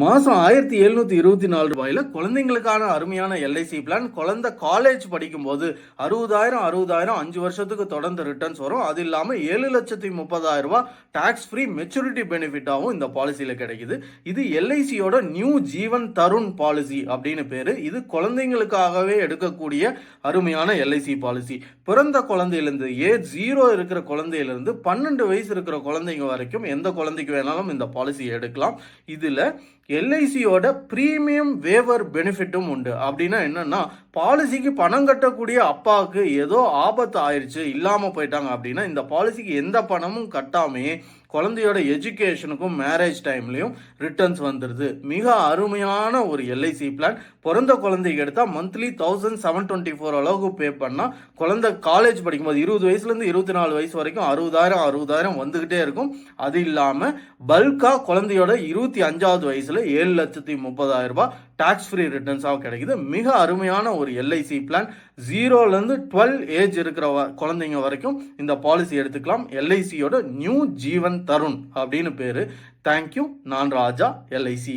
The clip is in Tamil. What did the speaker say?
மாதம் 1724 ரூபாயில் குழந்தைங்களுக்கான அருமையான எல்ஐசி பிளான். குழந்தை காலேஜ் படிக்கும்போது 60,000 5 வருஷத்துக்கு தொடர்ந்து ரிட்டர்ன்ஸ் வரும். அது இல்லாமல் 7,30,000 ரூபாய் டாக்ஸ் ஃப்ரீ மெச்சூரிட்டி பெனிஃபிட்டாகவும் இந்த பாலிசியில் கிடைக்குது. இது எல்ஐசியோட நியூ ஜீவன் தருண் பாலிசி அப்படின்னு பேர். இது குழந்தைங்களுக்காகவே எடுக்கக்கூடிய அருமையான எல்ஐசி பாலிசி. பிறந்த குழந்தையிலேருந்து ஏஜ் 0 இருக்கிற குழந்தையிலேருந்து 12 வயசு இருக்கிற குழந்தைங்க வரைக்கும் எந்த குழந்தைக்கு வேணாலும் இந்த பாலிசி எடுக்கலாம். இதில் எல்ஐசியோட பிரீமியம் வேவர் பெனிஃபிட்டும் உண்டு. அப்படின்னா என்னன்னா, பாலிசிக்கு பணம் கட்டக்கூடிய அப்பாவுக்கு ஏதோ ஆபத்து ஆயிடுச்சு, இல்லாம போயிட்டாங்க அப்படின்னா இந்த பாலிசிக்கு எந்த பணமும் கட்டாமே குழந்தையோட எஜுகேஷனுக்கும் மேரேஜ் டைம்லையும் ரிட்டர்ன்ஸ் வந்துடுது. மிக அருமையான ஒரு எல்ஐசி பிளான். பிறந்த குழந்தைக்கு எடுத்தால் மந்த்லி 1,724 அளவுக்கு பே பண்ணால் குழந்தை காலேஜ் படிக்கும்போது 20 வயசுலேருந்து 24 வயசு வரைக்கும் 60,000 வந்துக்கிட்டே இருக்கும். அது இல்லாமல் பல்காக குழந்தையோட 25வது வயசில் 7,30,000 ரூபாய் டாக்ஸ் ஃப்ரீ ரிட்டர்ன்ஸாக கிடைக்குது. மிக அருமையான ஒரு எல்ஐசி பிளான். 0லேருந்து 12 ஏஜ் இருக்கிற குழந்தைங்க வரைக்கும் இந்த பாலிசி எடுத்துக்கலாம். எல்ஐசியோட நியூ ஜீவன் தருண் அப்படின்னு பேரு. தேங்க்யூ. நான் ராஜா, எல்ஐசி.